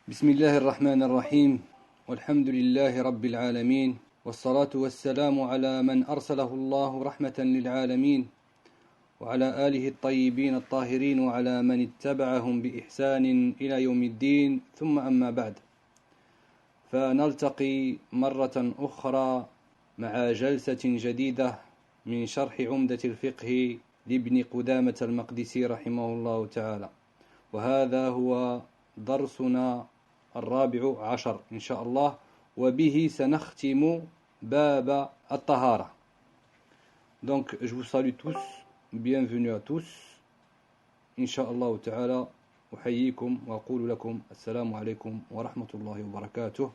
بسم الله الرحمن الرحيم والحمد لله رب العالمين والصلاة والسلام على من أرسله الله رحمة للعالمين وعلى آله الطيبين الطاهرين وعلى من اتبعهم بإحسان إلى يوم الدين ثم أما بعد فنلتقي مرة أخرى مع جلسة جديدة من شرح عمدة الفقه لابن قدامة المقدسي رحمه الله تعالى، وهذا هو درسنا الرابع عشر إن شاء الله، وبه سنختم باب الطهارة. Donc je vous salue tous, bienvenue à tous, Inch'Allah ta'ala, أحييكم وأقول لكم السلام عليكم ورحمة الله وبركاته.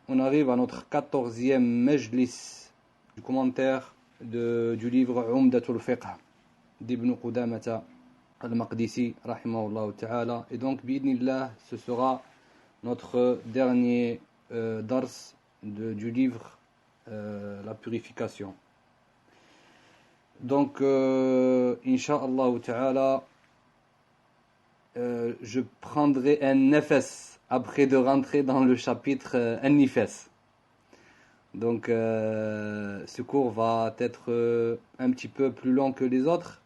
On arrive à notre 14e majlis du commentaire du livre Umdatul Fiqh d'Ibn Qudamata al-Maqdisi rahimahullah ta'ala, et donc bi'idnillah ce sera notre dernier dars du livre la purification. Donc Inch'Allah ta'ala, je prendrai un nefes après de rentrer dans le chapitre un nifes. Donc ce cours va être un petit peu plus long que les autres.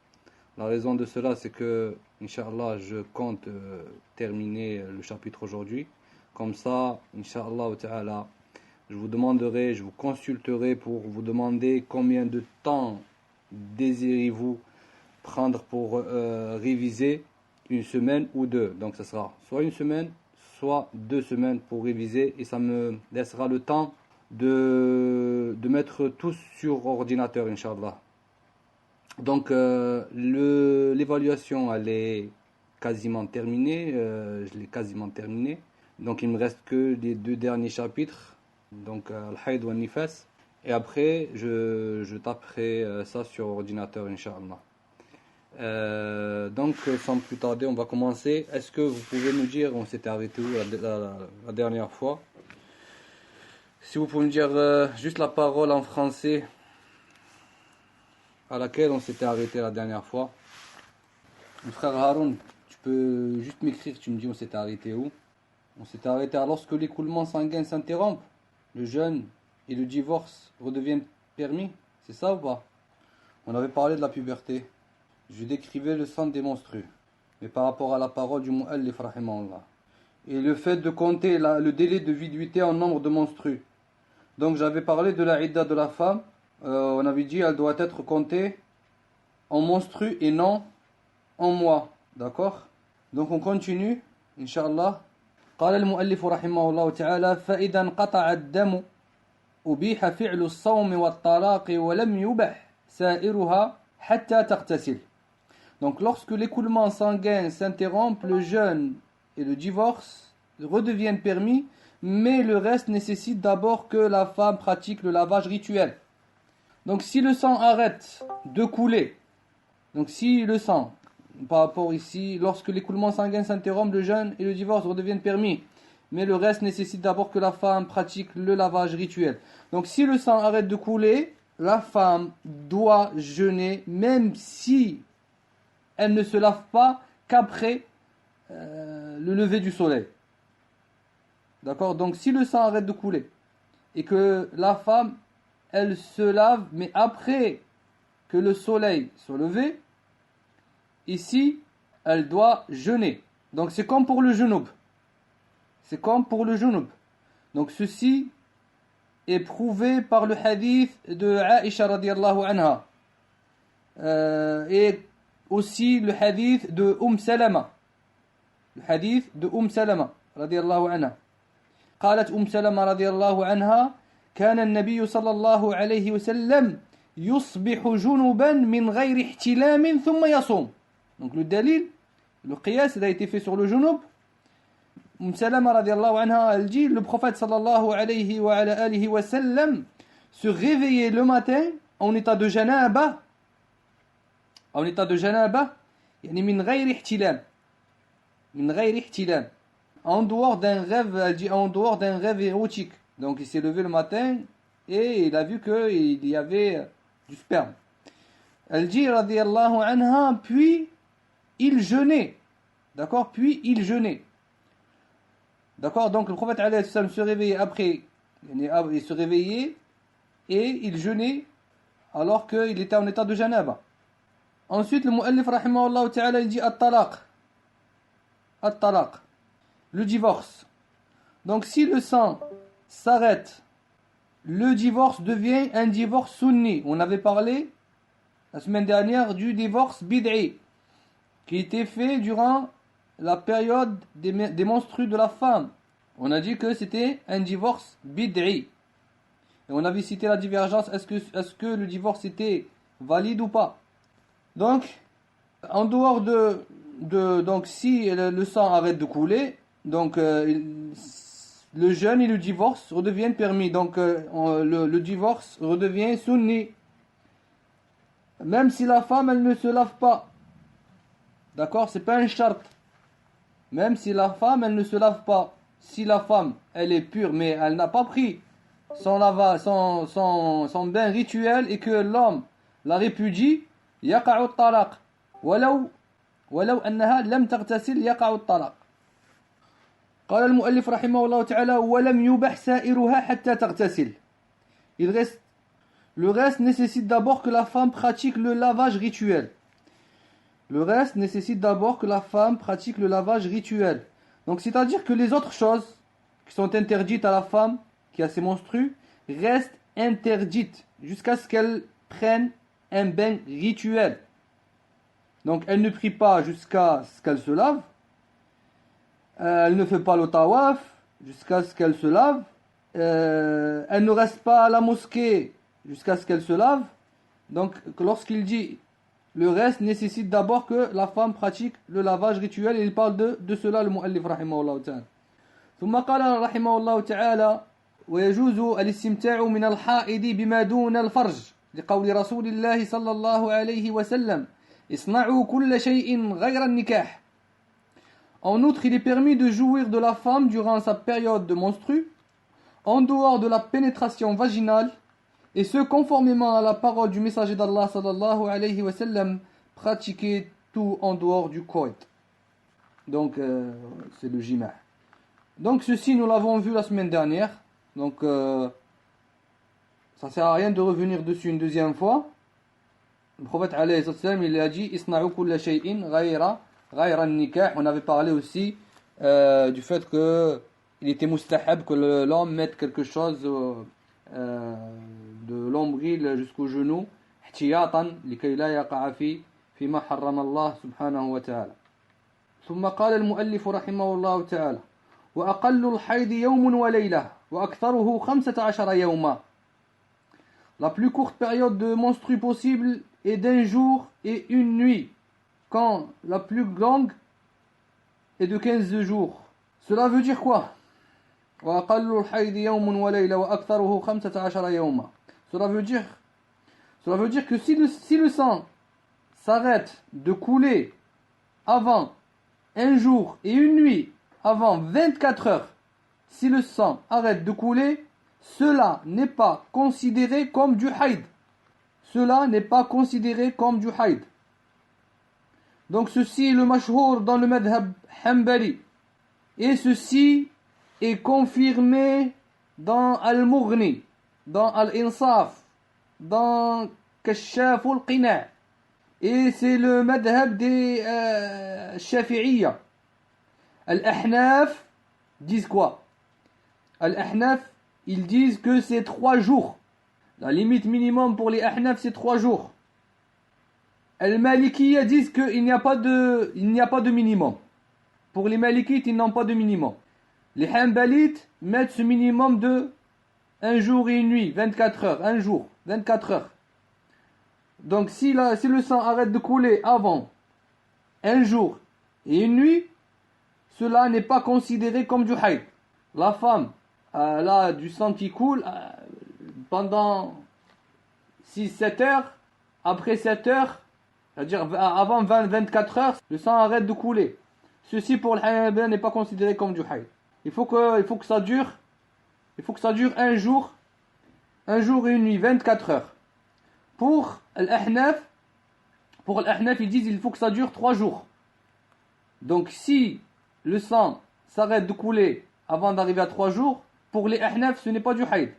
La raison de cela, c'est que Inch'Allah, je compte terminer le chapitre aujourd'hui. Comme ça, Inch'Allah ta'ala, je vous consulterai pour vous demander combien de temps désirez-vous prendre pour réviser, une semaine ou deux. Donc ce sera soit une semaine, soit 2 semaines pour réviser, et ça me laissera le temps de mettre tout sur ordinateur, Inch'Allah. Donc l'évaluation, elle est quasiment terminée, je l'ai quasiment terminée. Donc il me reste que les 2 derniers chapitres, donc Al-Hayd wa Nifas, et après je taperai ça sur ordinateur, Inch'Allah. Donc sans plus tarder, on va commencer. Est-ce que vous pouvez nous dire, on s'était arrêté où la dernière fois? Si vous pouvez me dire juste la parole en français à laquelle on s'était arrêté la dernière fois. Mon frère Haroun, tu peux juste m'écrire, tu me dis on s'était arrêté où? On s'était arrêté à lorsque l'écoulement sanguin s'interrompt, le jeûne et le divorce redeviennent permis. C'est ça ou pas? On avait parlé de la puberté. Je décrivais le sang des menstrues, mais par rapport à la parole du mu'allif rahimahullah, et le fait de compter le délai de viduité en nombre de menstrues. Donc j'avais parlé de la idda de la femme. On avait dit elle doit être comptée en menstrues et non en mois. D'accord? Donc on continue, Inch'Allah. قال المؤلف رحمه الله تعالى: فإذا انقطع الدم أبيح فعل الصوم والطلاق ولم يبح سائرها حتى تغتسل. Donc lorsque l'écoulement sanguin s'interrompt, le jeûne et le divorce redeviennent permis, mais le reste nécessite d'abord que la femme pratique le lavage rituel. Donc si le sang arrête de couler, donc si le sang, par rapport ici, lorsque l'écoulement sanguin s'interrompt, le jeûne et le divorce redeviennent permis, mais le reste nécessite d'abord que la femme pratique le lavage rituel. Donc si le sang arrête de couler, la femme doit jeûner, même si elle ne se lave pas qu'après le lever du soleil. D'accord? Donc si le sang arrête de couler et que la femme, elle se lave, mais après que le soleil soit levé, ici, elle doit jeûner. Donc c'est comme pour le junub. C'est comme pour le junub. Donc ceci est prouvé par le hadith de Aïcha radiallahu anha. Et aussi le hadith de Salama. Le hadith de Salama radiallahu anha. قالت سلمة رضي الله عنها: كان النبي صلى الله عليه وسلم يصبح جنبا من غير احتلام ثم يصوم. Donc le dalil, le qiyas, il a été fait sur le junub. Salama radiallahu anha, elle dit, le prophète sallallahu alayhi wa alihi wa sallam se réveillait le matin en état de janaba, يعني من غير احتلام, en dehors d'un rêve, elle dit en dehors d'un rêve érotique. Donc il s'est levé le matin et il a vu qu'il y avait du sperme. Elle dit radiyallahu anha, puis il jeûnait. D'accord? Puis il jeûnait. D'accord? Donc le prophète alayhi salam se réveillait après, il se réveillait et il jeûnait alors qu'il était en état de janaba. Ensuite, le mu'allif rahimahullah ta'ala, il dit at-talaq. At-talaq. Le divorce. Donc si le sang s'arrête, le divorce devient un divorce sunni. On avait parlé la semaine dernière du divorce bid'i, qui était fait durant la période des menstrues de la femme. On a dit que c'était un divorce bid'i. Et on avait cité la divergence, est-ce que le divorce était valide ou pas. Donc, en dehors donc si le sang arrête de couler, donc le jeûne et le divorce redeviennent permis. Donc le divorce redevient sunni. Même si la femme, elle ne se lave pas. D'accord? C'est pas un charte. Même si la femme, elle ne se lave pas. Si la femme, elle est pure, mais elle n'a pas pris son bain rituel et que l'homme la répudie, يقع الطلاق ولو أنها لم تغتسل يقع الطلاق. قال المؤلف رحمه الله تعالى ولم يبح سائرها حتى تغتسل. Le reste nécessite d'abord que la femme pratique le lavage rituel. Le reste nécessite d'abord que la femme pratique le lavage rituel. Donc c'est-à-dire que les autres choses qui sont interdites à la femme qui a ses menstrues restent interdites jusqu'à ce qu'elle prenne un bain rituel. Donc elle ne prie pas jusqu'à ce qu'elle se lave. Elle ne fait pas le tawaf jusqu'à ce qu'elle se lave. Elle ne reste pas à la mosquée jusqu'à ce qu'elle se lave. Donc lorsqu'il dit le reste nécessite d'abord que la femme pratique le lavage rituel, et il parle de cela le mu'allif rahimahullah ta'ala. ثم قال رحمه الله تعالى ويجوز الاستمتاع من الحائض بما دون الفرج لقول رسول الله صلى الله عليه وسلم اصنعوا كل شيء غير النكاح. En outre, il est permis de jouir de la femme durant sa période de menstru, en dehors de la pénétration vaginale, et ce conformément à la parole du messager d'Allah sallallahu alayhi wa sallam, pratiquer tout en dehors du coït. Donc c'est le jima'. Donc ceci nous l'avons vu la semaine dernière. Donc ça sert à rien de revenir dessus une deuxième fois. Le prophète alayhi sallam, il a dit isna'u kulla shay'in ghayra nikah. On avait parlé aussi du fait que il était mustahab que l'homme mette quelque chose de l'ombril jusqu'au genou احتياطا لكي لا يقع فيما حرم الله سبحانه وتعالى. ثم قال المؤلف رحمه الله تعالى وأقل الحيض يوم وليلة وأكثره 15 يوما. La plus courte période de menstru possible est d'un jour et une nuit, quand la plus longue est de 15 jours. Cela veut dire quoi? وأقل الحيض يوم وليلة وأكثره 15 يوما. Cela veut dire que si le sang s'arrête de couler avant un jour et une nuit, avant 24 heures, si le sang arrête de couler, cela n'est pas considéré comme du haïd. Cela n'est pas considéré comme du haïd. Donc ceci est le mashhour dans le madhab hanbali. Et ceci est confirmé dans Al-Mughni, dans Al-Insaf, dans Kashaf al-Qina'. Et c'est le madhab des Shafi'iyya. Al-Ahnaf disent quoi? Al-Ahnaf, ils disent que c'est 3 jours. La limite minimum pour les Ahnaf, c'est 3 jours. Al-Malikiyya disent qu'il n'y a pas de minimum. Pour les Malikites, ils n'ont pas de minimum. Les Hanbalites mettent ce minimum de 1 jour et une nuit, 24 heures, 1 jour, 24 heures. Donc si le sang arrête de couler avant 1 jour et une nuit, cela n'est pas considéré comme du haïd. La femme, elle a du sang qui coule pendant 6-7 heures, après 7 heures, c'est-à-dire avant 24 heures, le sang arrête de couler. Ceci pour le Hanbali n'est pas considéré comme du haïd. Il faut que ça dure 1 jour et une nuit, 24 heures. Pour l'Ahnaf, ils disent il faut que ça dure 3 jours. Donc si le sang s'arrête de couler avant d'arriver à 3 jours, pour les Ahnaf, ce n'est pas du haïd.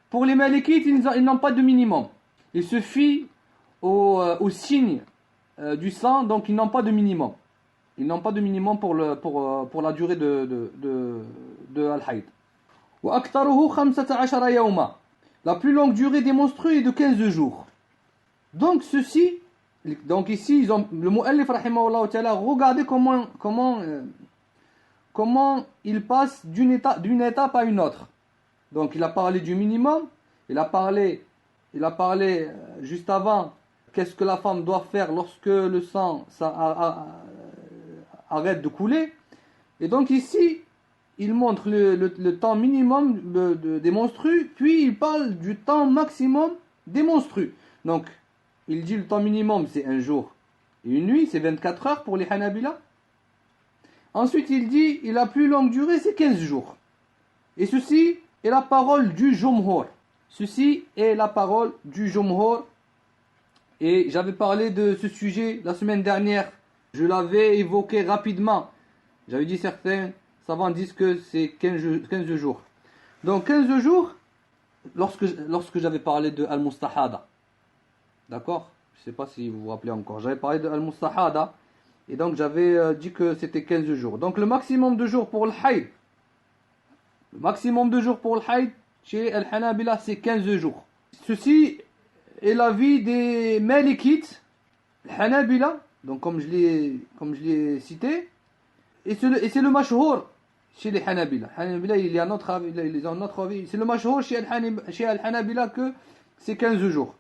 Pour les Malikites, ils n'ont pas de minimum. Ils se fient au signe du sang, donc ils n'ont pas de minimum. Ils n'ont pas de minimum pour la durée de al-haïd. وَأَكْثَرُهُ 15 يَوْمًا. La plus longue durée des menstrues est de 15 jours. Donc ici, le mu'allif rahimahullah ta'ala, regardez comment il passe d'une étape à une autre. Donc il a parlé du minimum, il a parlé juste avant qu'est-ce que la femme doit faire lorsque le sang arrête de couler. Et donc ici, il montre le temps minimum des menstrues, puis il parle du temps maximum des menstrues. Donc, il dit le temps minimum, c'est un jour et une nuit, c'est 24 heures pour les Hanabila. Ensuite, il dit, la plus longue durée, c'est 15 jours. Et ceci est la parole du Jumhur. Ceci est la parole du Jumhur. Et j'avais parlé de ce sujet la semaine dernière. Je l'avais évoqué rapidement. J'avais dit certains savants disent que c'est 15 jours. Donc 15 jours, lorsque j'avais parlé de Al-Mustahada, d'accord? Je ne sais pas si vous vous rappelez encore. J'avais parlé de Al-Mustahada, et donc j'avais dit que c'était 15 jours. Donc le maximum de jours pour le haïd, chez Al-Hanabila, c'est 15 jours. Ceci est l'avis des Malikites, Hanabila, donc comme je l'ai cité, et c'est le mashhour chez les Hanabila. Hanabila, il y a notre avis, ils ont notre avis. C'est le mashhour chez Al-Hanabila que c'est 15 jours.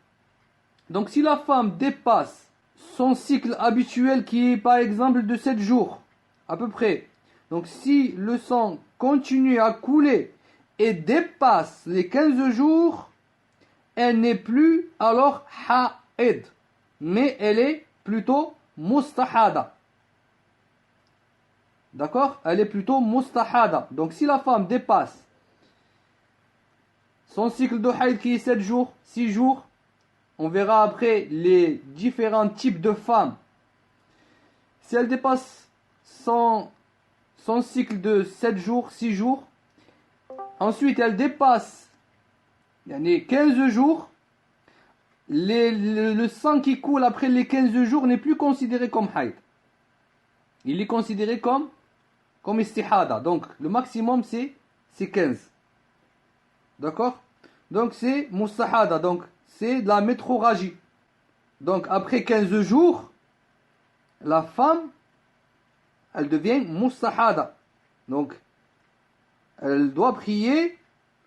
Donc si la femme dépasse son cycle habituel qui est par exemple de 7 jours, à peu près, donc si le sang continue à couler et dépasse les 15 jours, elle n'est plus alors ha'id, mais elle est plutôt mustahada. D'accord? Elle est plutôt mustahada. Donc si la femme dépasse son cycle de haïd qui est 7 jours, 6 jours, on verra après les différents types de femmes. Si elle dépasse son cycle de 7 jours, 6 jours, ensuite elle dépasse 15 jours, le sang qui coule après les 15 jours n'est plus considéré comme haïd. Il est considéré comme istihada. Donc le maximum c'est 15. D'accord? Donc c'est mustahada. Donc c'est de la métrorragie. Donc après 15 jours, la femme, elle devient mustahada. Donc elle doit prier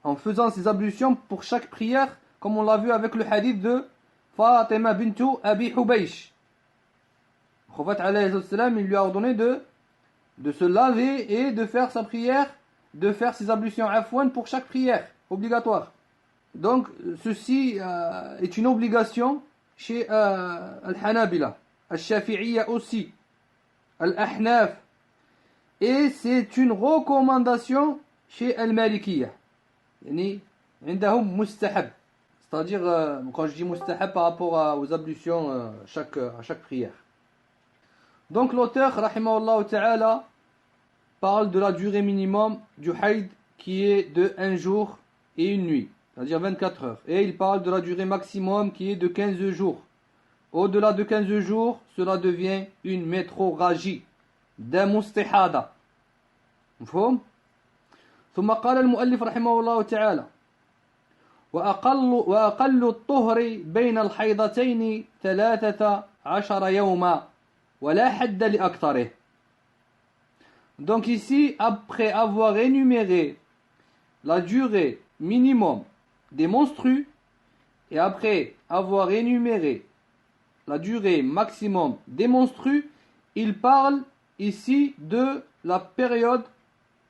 en faisant ses ablutions pour chaque prière, comme on l'a vu avec le hadith de Fatima bintu Abi Hubaysh. Prophète alayhi salam, il lui a ordonné de se laver et de faire sa prière, de faire ses ablutions afwan pour chaque prière, obligatoire. Donc, ceci est une obligation chez Al-Hanabila, Al-Shafi'iyya aussi, Al-Ahnaf, et c'est une recommandation chez Al-Malikiyya. Yani, عندهم mustahab. C'est-à-dire, quand je dis mustahab par rapport aux ablutions à chaque prière. Donc l'auteur, rahimahullah ta'ala, parle de la durée minimum du haïd qui est de 1 jour et une nuit, c'est-à-dire 24 heures. Et il parle de la durée maximum qui est de 15 jours. Au-delà de 15 jours, cela devient une métrorragie, d'un mustihada. مفهوم؟ ثم قال المؤلف رحمه الله تعالى وأقل الطهر بين الحيضتين 13 يوما ولا حد لأكثره. Donc ici, après avoir énuméré la durée minimum des menstrues et après avoir énuméré la durée maximum des menstrues, il parle ici de la période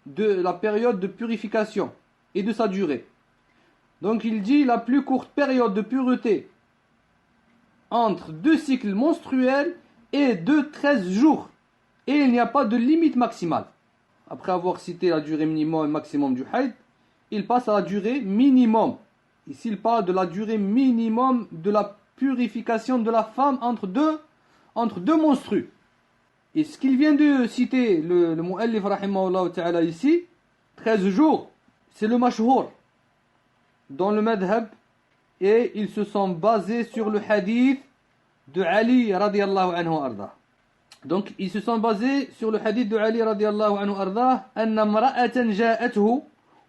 de purification et de sa durée. Donc il dit la plus courte période de pureté entre 2 cycles menstruels est de 13 jours. Et il n'y a pas de limite maximale. Après avoir cité la durée minimum et maximum du haïd, il passe à la durée minimum. Ici, il parle de la durée minimum de la purification de la femme entre deux menstrues. Et ce qu'il vient de citer, le mu'allif rahimahullah ta'ala ici, 13 jours, c'est le mashhour dans le madhab et ils se sont basés sur le hadith de Ali radiallahu anhu arda. Donc ils se sont basés sur le hadith de Ali radiallahu anhu arda أن امرأة جاءته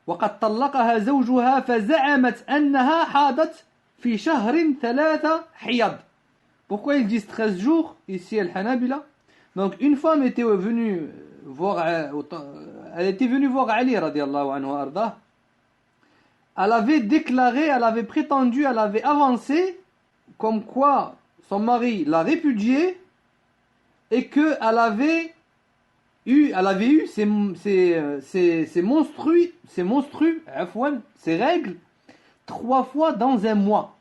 وقد طلقها زوجها فزعمت أنها حاضت في شهر 3 حيض. Pourquoi ils disent 13 jours ici al-Hanabila? Donc une femme était venue voir elle était venue voir Ali radiallahu anhu arda. Elle avait déclaré, elle avait prétendu, elle avait avancé comme quoi son mari l'a répudiée et qu'elle avait eu ses règles 3 fois dans un mois.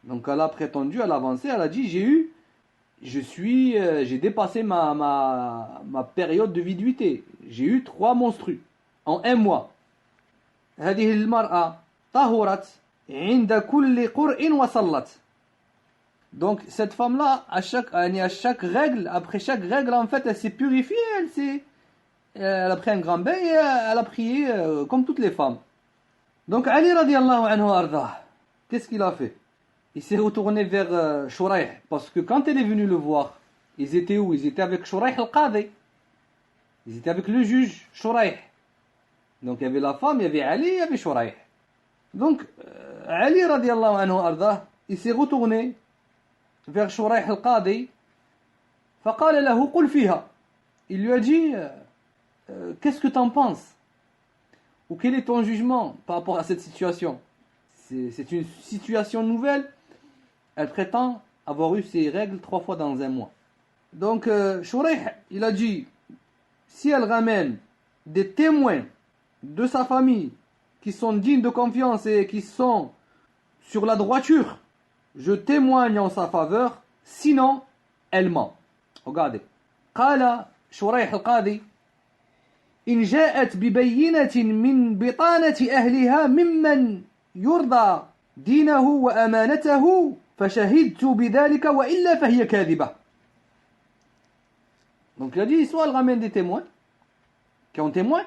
Donc elle a prétendu, elle a avancé, elle a dit j'ai dépassé ma période de viduité. J'ai eu 3 menstrues en un mois. هذه المرأة طهرت عند كل قرء وصلت. Donc cette femme-là, à chaque règle, après chaque règle, en fait, elle s'est purifiée, elle a pris un grand bain et elle a prié comme toutes les femmes. Donc Ali radiallahu anhu arda, qu'est-ce qu'il a fait? Il s'est retourné vers Shuraih, parce que quand elle est venue le voir, ils étaient où? Ils étaient avec Shuraih al-Qadi. Ils étaient avec le juge Shuraih. Donc il y avait la femme, il y avait Ali, il y avait Shuraih. Donc Ali radiallahu anhu arda, il s'est retourné vers Shuraih al-Qadi. فقال له قل فيها. Il lui a dit qu'est-ce que tu en penses? Ou quel est ton jugement par rapport à cette situation? C'est une situation nouvelle. Elle prétend avoir eu ses règles 3 fois dans un mois. Donc Shuraih, il a dit, si elle ramène des témoins de sa famille qui sont dignes de confiance et qui sont sur la droiture, je témoigne en sa faveur, sinon elle ment. Regardez. قال شريح القاضي إن جاءت ببينة من بطانة أهلها ممن يرضى دينه وأمانته فشهدت بذلك وإلا فهي كاذبة. Donc il a dit, soit elle ramène des témoins qui ont témoin,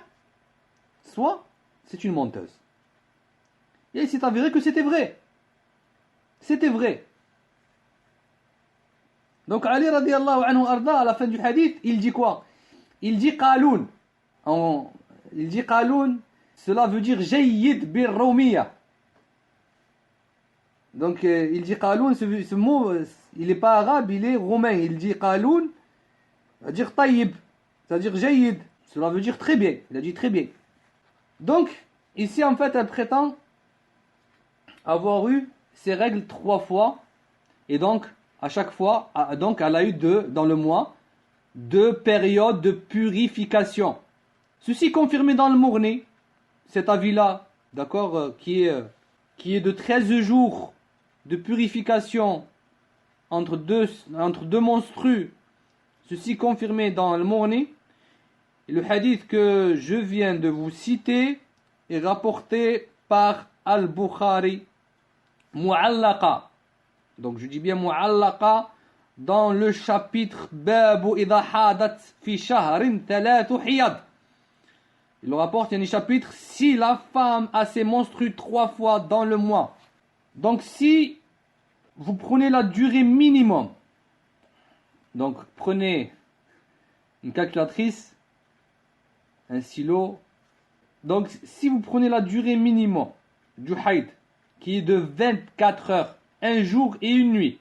soit c'est une menteuse. Et il s'est avéré que c'était vrai. C'était vrai. Donc Ali radiallahu anhu arda, à la fin du hadith, il dit quoi? Il dit qaloun. Il dit qaloun, cela veut dire jayyid bir roumiya. Donc il dit qaloun, ce mot, il n'est pas arabe, il est roumain. Il dit qaloun, ça veut dire tayyib, ça veut dire jayyid, cela veut dire très bien. Il a dit très bien. Donc ici en fait elle prétend avoir eu ses règles 3 fois et donc à chaque fois, donc elle a eu dans le mois 2 périodes de purification. Ceci confirmé dans le Mourni, cet avis-là, d'accord, qui est de 13 jours de purification entre deux menstrues. Ceci confirmé dans le Mourni. Et le hadith que je viens de vous citer est rapporté par Al-Bukhari, mu'allaqa. Donc je dis bien mu'allaqa dans le chapitre Babu idha hadat fi shahrin 3 hiyad. Il le rapporte, il y a un chapitre si la femme a ses menstrues 3 fois dans le mois. Donc si vous prenez la durée minimum, donc prenez une calculatrice, un stylo. Donc si vous prenez la durée minimum du haïd qui est de 24 heures, 1 jour et 1 nuit,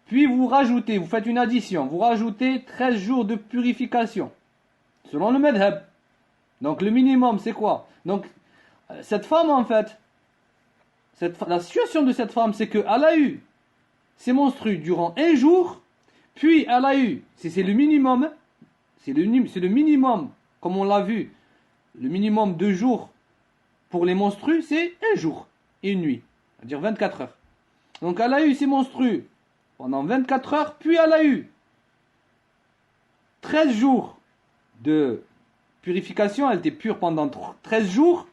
puis vous faites une addition, vous rajoutez 13 jours de purification selon le madhab. Donc le minimum c'est quoi? Donc cette femme en fait, la situation de cette femme c'est qu'elle a eu ses menstrues durant 1 jour, puis elle a eu, c'est le minimum, c'est le minimum, comme on l'a vu, le minimum 2 jours pour les menstrues c'est 1 jour et 1 nuit, c'est-à-dire 24 heures. Donc elle a eu ses menstrues pendant 24 heures, puis elle a eu 13 jours de purification, elle était pure pendant 13 jours,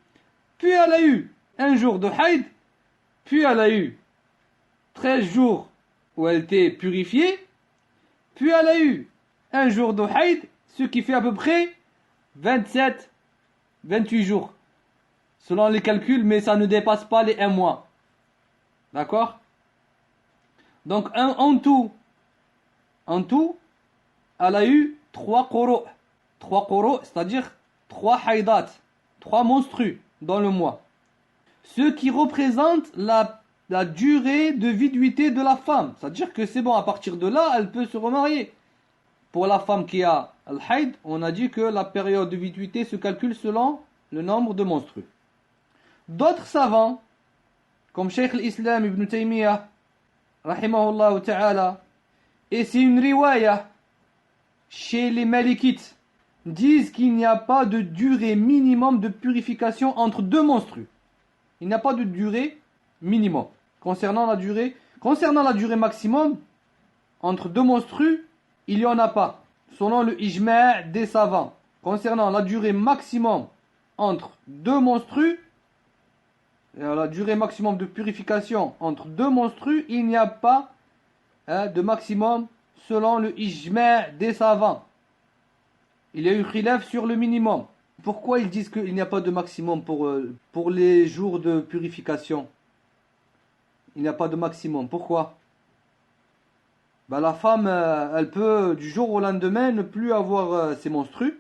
puis elle a eu 1 jour de haïd, puis elle a eu 13 jours où elle était purifiée, puis elle a eu 1 jour de haïd, Ce qui fait à peu près 27, 28 jours. Selon les calculs, mais ça ne dépasse pas les 1 mois. D'accord? Donc en tout, elle a eu 3 quru'. 3 quru', c'est-à-dire 3 haïdat, 3 monstrues dans le mois. Ce qui représente la durée de viduité de la femme. C'est-à-dire que c'est bon, à partir de là, elle peut se remarier. Pour la femme qui a al-haïd, on a dit que la période de viduité se calcule selon le nombre de monstrues. D'autres savants, comme Cheikh l'Islam Ibn Taymiyyah, rahimahullah ta'ala, et c'est une riwaya chez les Malikites, disent qu'il n'y a pas de durée minimum de purification entre 2 monstrues. Il n'y a pas de durée minimum. Concernant la durée maximum, entre 2 monstrues, il n'y en a pas. Selon le ijma' des savants, concernant la durée maximum entre 2 monstrues, la durée maximum de purification entre 2 monstrues, il n'y a pas de maximum selon le ijma' des savants. Il y a eu khilaf sur le minimum. Pourquoi ils disent qu'il n'y a pas de maximum pour les jours de purification? Il n'y a pas de maximum. Pourquoi? La femme, elle peut du jour au lendemain ne plus avoir ses menstrues.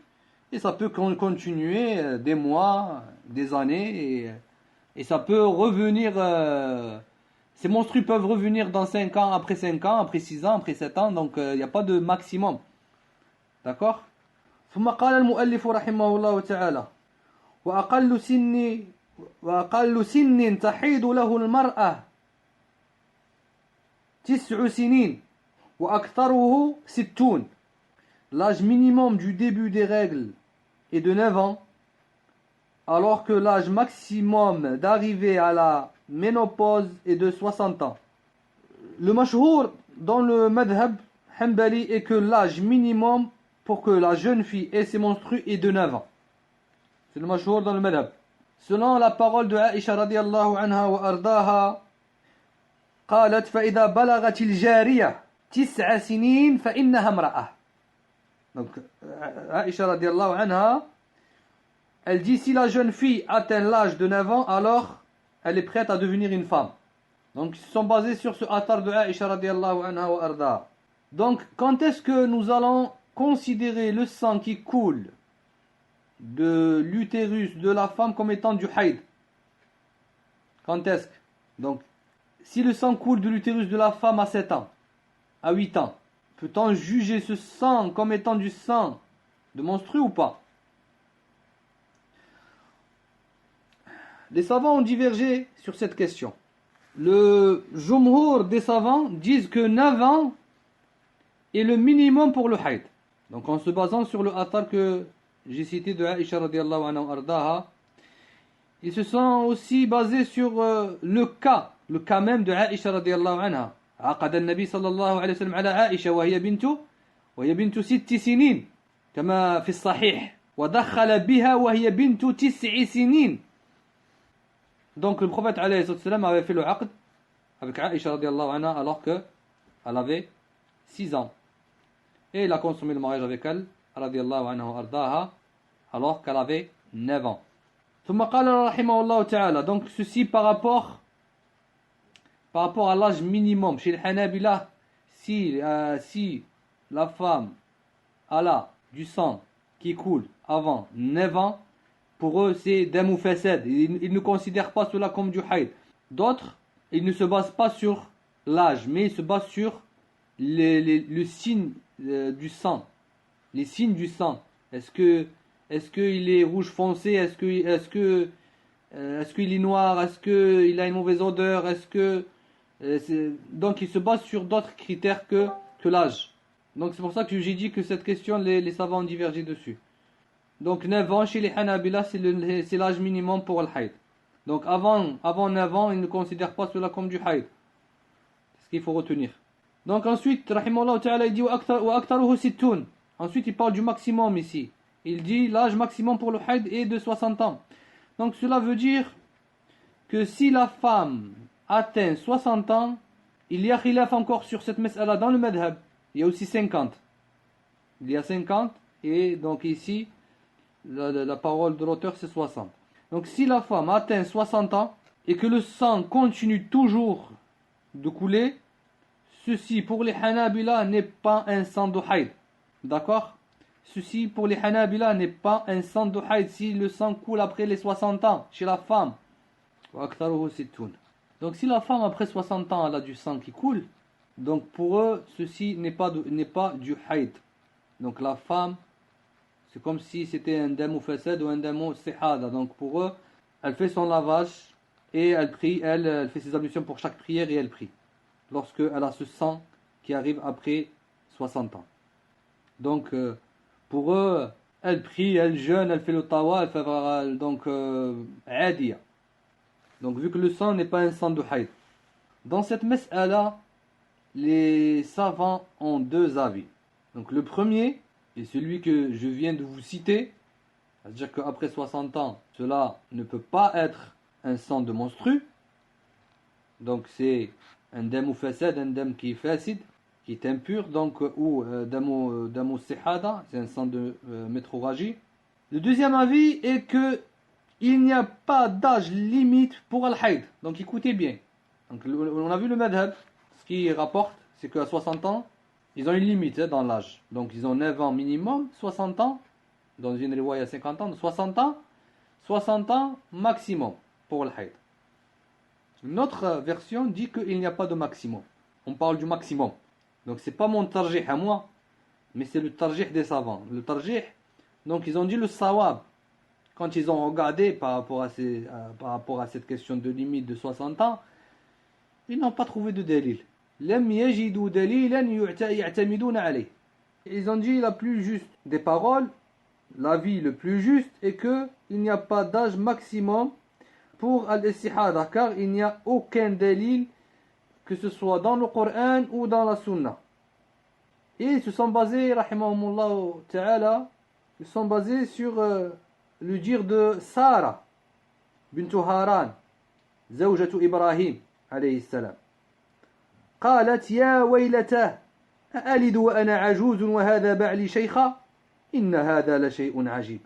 Et ça peut continuer des mois, des années. Et ça peut revenir... ces menstrues peuvent revenir dans 5 ans, après 5 ans, après 6 ans, après 7 ans. Donc il n'y a pas de maximum. D'accord? ثم قال المؤلف رحمه الله تعالى وأقل سن تحيض له المرأة 9 سنين وأكثره 60. L'âge minimum du début des règles est de 9 ans, alors que l'âge maximum d'arrivée à la ménopause est de 60 ans. Le mashhour dans le madhab hanbali est que l'âge minimum pour que la jeune fille ait ses menstrues est de 9 ans. C'est le mashhour dans le madhab. Selon la parole de Aïcha radiallahu anha wa ardaha, قالت فإذا بلغت الجارية 9 سنين فإنها امرأة. Donc Aïcha radiallahu anha, elle dit si la jeune fille atteint l'âge de 9 ans, alors elle est prête à devenir une femme. Donc ils sont basés sur ce athar de Aïcha radiallahu anha wa ardaha. Donc quand est-ce que nous allons considérer le sang qui coule de l'utérus de la femme comme étant du haïd? Quand est-ce que? Donc, si le sang coule de l'utérus de la femme à 7 ans, à 8 ans, peut-on juger ce sang comme étant du sang de menstru ou pas? Les savants ont divergé sur cette question. Le jumhur des savants disent que 9 ans est le minimum pour le haïd. Donc en se basant sur le athar que j'ai cité de Aïcha radiallahu anha ardaha, ils se sont aussi basés sur le cas même de Aïcha radiallahu anha. عقد النبي صلى الله عليه وسلم على عائشة وهي بنت 6 سنين كما في الصحيح ودخل بها وهي بنت 9 سنين. Donc le prophète alayhi salam avait fait le aqd avec Aïcha radiallahu anha alors qu'elle avait 6 ans. Et il a consommé le mariage avec elle, radiallahu anha wa ardaha, alors qu'elle avait 9 ans. ثم قال رحمه الله تعالى, donc ceci par rapport à l'âge minimum. Chez les Hanabila, si la femme a du sang qui coule avant 9 ans, pour eux c'est dam ou fasad. Ils ne considèrent pas cela comme du haïd. D'autres, ils ne se basent pas sur l'âge, mais ils se basent sur le signe du sang. Les signes du sang. Est-ce qu'il est rouge foncé? Est-ce qu'il est noir? Est-ce qu'il a une mauvaise odeur? Donc il se base sur d'autres critères que l'âge. Donc c'est pour ça que j'ai dit que cette question, les savants ont divergé dessus. Donc 9 ans chez les Hanabila, c'est l'âge minimum pour le haïd. Donc avant 9 ans, ils ne considèrent pas cela comme du haïd. C'est ce qu'il faut retenir. Donc ensuite, rahimahullah ta'ala, il dit wa aktaruhu sittun. Ensuite, il parle du maximum ici. Il dit l'âge maximum pour le haïd est de 60 ans. Donc cela veut dire que si la femme atteint 60 ans, il y a khilaf encore sur cette mas'ala dans le madhab. Il y a aussi 50. Il y a 50 Et donc ici, la parole de l'auteur, c'est 60. Donc si la femme atteint 60 ans et que le sang continue toujours de couler, ceci pour les Hanabila n'est pas un sang de haïd. D'accord? Ceci pour les Hanabila n'est pas un sang de haïd si le sang coule après les 60 ans chez la femme. Donc si la femme après 60 ans elle a du sang qui coule, donc pour eux ceci n'est pas du haïd. Donc la femme, c'est comme si c'était un dam fasad ou un dam sihada. Donc pour eux, elle fait son lavage et elle prie, elle fait ses ablutions pour chaque prière et elle prie. Lorsqu'elle a ce sang qui arrive après 60 ans. Donc pour eux, elle prie, elle jeûne, elle fait le tawa, elle fait donc adiya. Donc vu que le sang n'est pas un sang de haïd. Dans cette mas'ala, les savants ont deux avis. Donc le premier, et celui que je viens de vous citer, c'est-à-dire qu'après 60 ans, cela ne peut pas être un sang de monstru. Donc c'est un dam fasad, un dam qui est facide, qui est impur, donc, ou dam sihada, c'est un sang de métroragie. Le deuxième avis est que il n'y a pas d'âge limite pour al-haïd. Donc écoutez bien. Donc, on a vu le madhab, ce qui rapporte, c'est qu'à 60 ans, ils ont une limite dans l'âge. Donc ils ont 9 ans minimum, 60 ans, dans une riwaya 50 ans, 60 ans maximum pour al-haïd. Une autre version dit qu'il n'y a pas de maximum. On parle du maximum. Donc c'est pas mon tarjih à moi, mais c'est le tarjih des savants. Le tarjih, donc ils ont dit le sawab. Quand ils ont regardé par rapport à cette question de limite de 60 ans, ils n'ont pas trouvé de dalil. لم يجدوا دليلا يعتمدون عليه. Ils ont dit la plus juste des paroles, l'avis le plus juste est que il n'y a pas d'âge maximum pour al-istihada, car il n'y a aucun dalil, que ce soit dans le Coran ou dans la Sunna. Et ils se sont basés, rahimahumullah ta'ala, ils sont basés sur le dire de Sarah bint Haran, زوجة إبراهيم عليه السلام. قالت يا ويلتاه أألد وأنا عجوز وهذا بعلي شيخا إن هذا لشيء عجيب.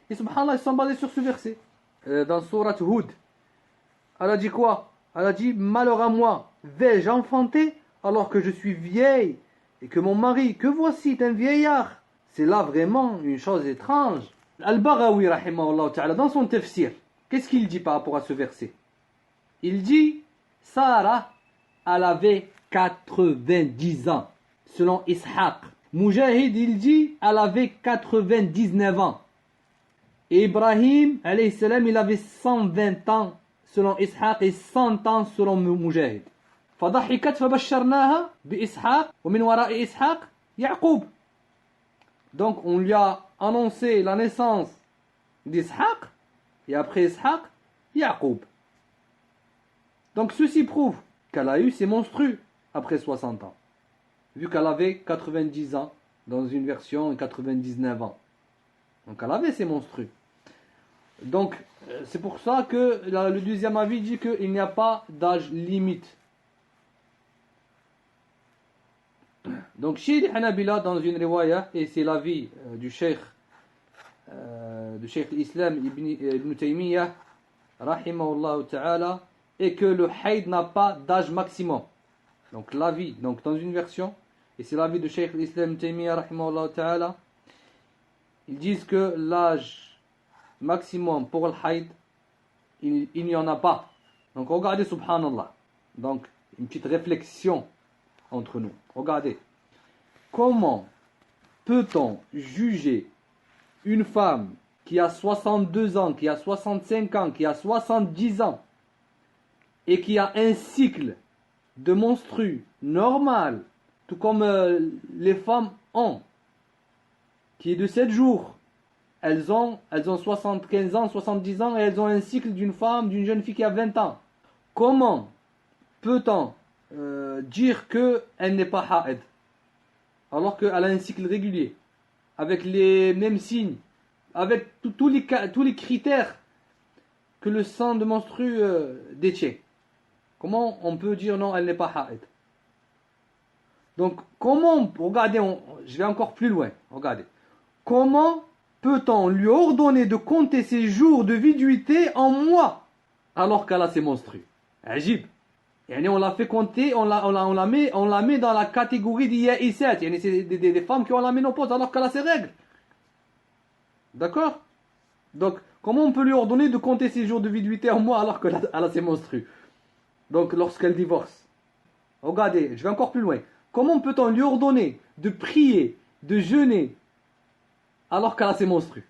Et subhanallah, ils sont basés sur ce verset. Dans Surat Hud, elle a dit quoi? Elle a dit malheur à moi, vais-je enfanter alors que je suis vieille et que mon mari, que voici, est un vieillard? C'est là vraiment une chose étrange. Al-Baghawi, rahimahullah ta'ala, dans son tafsir, qu'est-ce qu'il dit par rapport à ce verset? Il dit Sarah, elle avait 90 ans, selon Ishaq. Mujahid, il dit elle avait 99 ans. Et Ibrahim, alayhi salam, il avait 120 ans, selon Ishaq, et 100 ans, selon Mujahid. فضحكت فبشرناها بإسحاق ومن وراء إسحاق يعقوب. Donc on lui a annoncé la naissance d'Ishaq, et après Ishaq, Yaqub. Donc ceci prouve qu'elle a eu ses monstrues après 60 ans, vu qu'elle avait 90 ans, dans une version 99 ans. Donc elle avait ses monstrues. Donc c'est pour ça que le deuxième avis dit qu'il n'y a pas d'âge limite. Donc chez les Hanabila, dans une riwaya, et c'est l'avis du cheikh l'Islam Ibn Taymiyyah rahimahullah ta'ala, et que le haïd n'a pas d'âge maximum. Donc l'avis, donc dans une version, et c'est l'avis du cheikh l'Islam Ibn Taymiyyah rahimahullah ta'ala, ils disent que l'âge maximum pour le haïd, il n'y en a pas. Donc regardez, subhanallah. Donc une petite réflexion entre nous. Regardez. Comment peut-on juger une femme qui a 62 ans, qui a 65 ans, qui a 70 ans et qui a un cycle de menstrues normal, tout comme les femmes ont, qui est de 7 jours. Elles ont 75 ans, 70 ans et elles ont un cycle d'une femme, d'une jeune fille qui a 20 ans. Comment peut-on dire qu'elle n'est pas haïd alors qu'elle a un cycle régulier, avec les mêmes signes, avec tous les critères que le sang de menstru détient? Comment on peut dire non, elle n'est pas haïd? Donc comment, regardez, je vais encore plus loin, regardez. comment peut-on lui ordonner de compter ses jours de viduité en mois alors qu'elle a ses menstrues? Ajib. On l'a fait compter, on la met dans la catégorie d'IA-I7. C'est des femmes qui ont la ménopause alors qu'elle a ses règles. D'accord? Donc, comment on peut lui ordonner de compter ses jours de viduité en mois alors qu'elle a ses menstrues? Donc, lorsqu'elle divorce. Regardez, je vais encore plus loin. Comment peut-on lui ordonner de prier, de jeûner alors qu'elle a ses menstrues?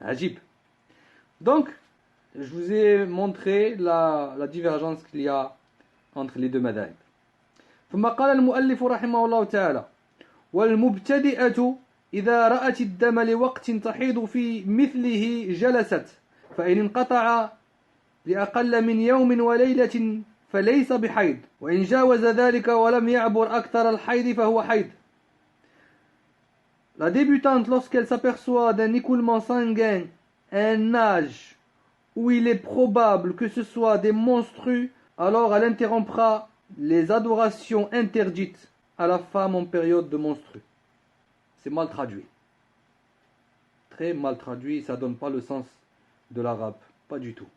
Ajib. Donc, je vous ai montré la divergence qu'il y a entre les deux madhab. ثم قال المؤلف رحمه الله تعالى: والمبتدئة إذا رأت الدم لوقت تحيض في مثله جلست فإن انقطع لأقل من يوم وليلة فليس بحيض وإن جاوز ذلك ولم يعبر أكثر الحيض فهو حيض. La débutante, lorsqu'elle s'aperçoit d'un écoulement sanguin à un âge où il est probable que ce soit des menstrues, alors elle interrompra les adorations interdites à la femme en période de menstrues. C'est mal traduit. Très mal traduit, ça ne donne pas le sens de l'arabe. Pas du tout.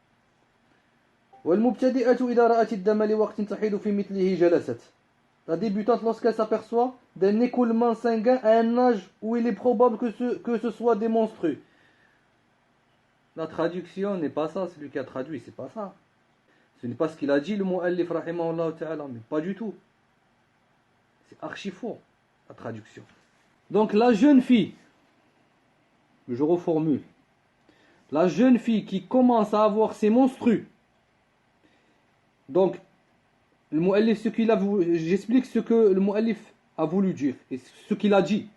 La débutante, lorsqu'elle s'aperçoit d'un écoulement sanguin à un âge où il est probable que ce soit des menstrues. La traduction n'est pas ça, celui qui a traduit, c'est pas ça. Ce n'est pas ce qu'il a dit le mu'allif rahimahullah ta'ala, mais pas du tout. C'est archi faux, la traduction. Donc la jeune fille, je reformule, la jeune fille qui commence à avoir ses menstrues, donc le mu'allif, j'explique ce que le mu'allif a voulu dire, et ce qu'il a dit,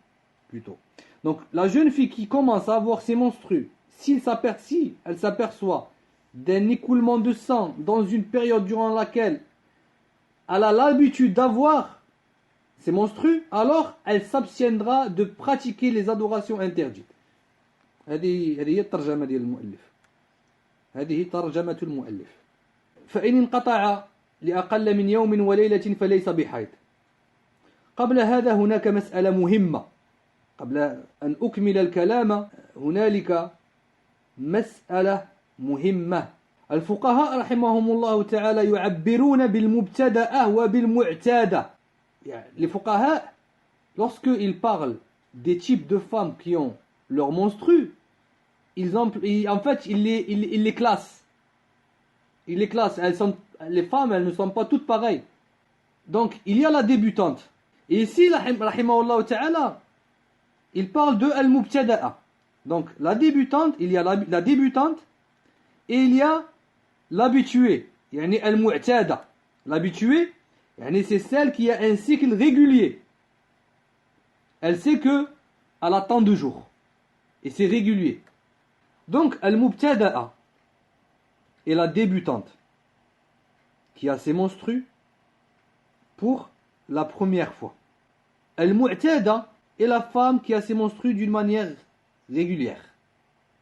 plutôt. Donc la jeune fille qui commence à avoir ses menstrues, si elle s'aperçoit d'un écoulement de sang dans une période durant laquelle elle a l'habitude d'avoir ses menstrues, alors elle s'abstiendra de pratiquer les adorations interdites. هذه هي الترجمة ديال المؤلف. هذه ترجمة المؤلف. فإن انقطع لأقل من يوم وليلة فليس بحيض. قبل هذا هناك مسألة مهمة. قبل أن أكمل الكلام هنالك مسألة مهمة. الفقهاء رحمهم الله تعالى يعبرون بالمبتدأة وبالمعتادة. Les fuqaha, lorsqu'ils parlent des types de femmes qui ont leurs menstrues, en fait, ils les classent. Ils les classent. Les femmes, elles ne sont pas toutes pareilles. Donc, il y a la débutante. Et ici, rahimahullah ta'ala, il parle de al-mubtada'a. Donc, la débutante, il y a la débutante et il y a l'habituée. Yani al-mu'tada. L'habituée, c'est celle qui a un cycle régulier. Elle sait que elle a tant de jours. Et c'est régulier. Donc, al-mubtada'a est la débutante qui a ses menstrues pour la première fois. Al-mu'tada est la femme qui a ses menstrues d'une manière régulière.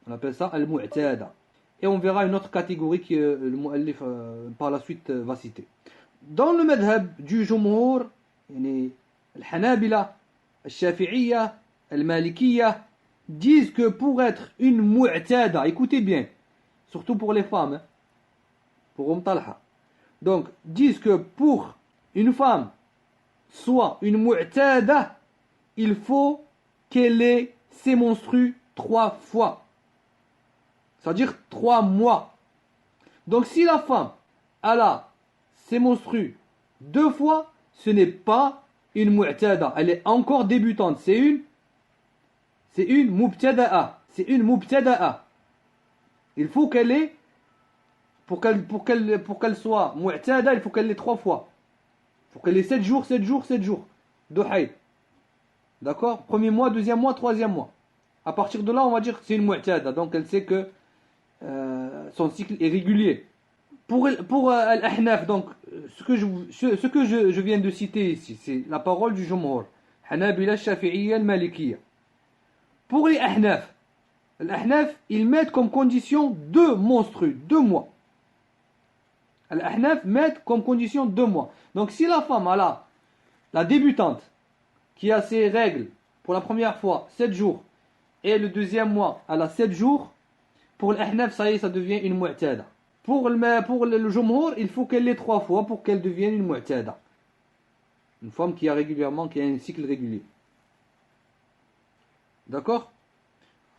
On appelle ça al-mu'tada. Et on verra une autre catégorie que le mu'allif par la suite va citer. Dans le madhab du jumhur, le hanabila, le shafi'iyya, le malikiyya, disent que pour être une mu'tada, écoutez bien, surtout pour les femmes, pour Talha, donc disent que pour une femme soit une mu'tada, il faut qu'elle ait ses menstrues 3 fois, c'est-à-dire 3 mois. Donc si la femme elle a ses menstrues 2 fois, ce n'est pas une mu'tada, elle est encore débutante, c'est une mubtada'a, c'est une mubtada'a. Il faut qu'elle ait, pour qu'elle soit mu'tada, il faut qu'elle ait 3 fois. Il faut qu'elle ait 7 jours de haïd. D'accord? Premier mois, deuxième mois, troisième mois. À partir de là, on va dire que c'est une mu'tada, donc elle sait que son cycle est régulier. Pour al-ahnaf, donc ce que je viens de citer ici, c'est la parole du jumhur, hanabila, shafi'iyya, al-malikiyya. Pour les ahnaf, ils mettent comme condition 2 menstrues, 2 mois. Les ahnaf mettent comme condition 2 mois. Donc si la femme, la débutante, qui a ses règles pour la première fois 7 jours, et le deuxième mois, elle a 7 jours, pour l'Ahnaf, ça y est, ça devient une mu'tada. Pour le Jumhur, il faut qu'elle l'ait 3 fois pour qu'elle devienne une mu'tada. Une femme qui a un cycle régulier. D'accord?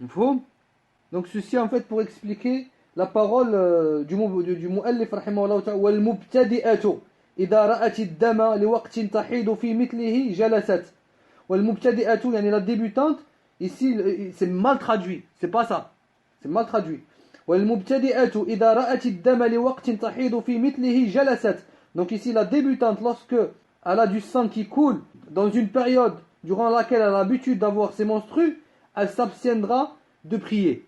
Donc ceci en fait pour expliquer la parole du mu'allif rahimahullah ta'ala wal mubtadi'atu idha ra'at ad-dama li waqtin tahidu fi mithlihi jalasat. Wal mubtadi'atu yani la débutante, ici c'est mal traduit, c'est pas ça. C'est mal traduit. Wal mubtadi'atu idha ra'at ad-dama li waqtin tahidu fi mithlihi jalasat. Donc ici la débutante, lorsque elle a du sang qui coule dans une période durant laquelle elle a l'habitude d'avoir ses menstrues, elle s'abstiendra de prier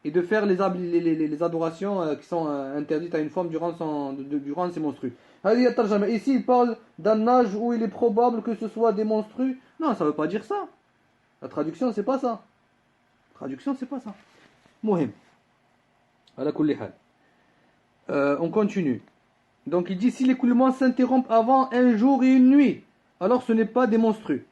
et de faire les adorations qui sont interdites à une femme durant ses menstrues. Ici, il parle d'un âge où il est probable que ce soit des menstrues. Non, ça ne veut pas dire ça. La traduction, c'est pas ça. Mohim. On continue. Donc il dit, si l'écoulement s'interrompt avant un jour et une nuit, alors ce n'est pas des menstrues.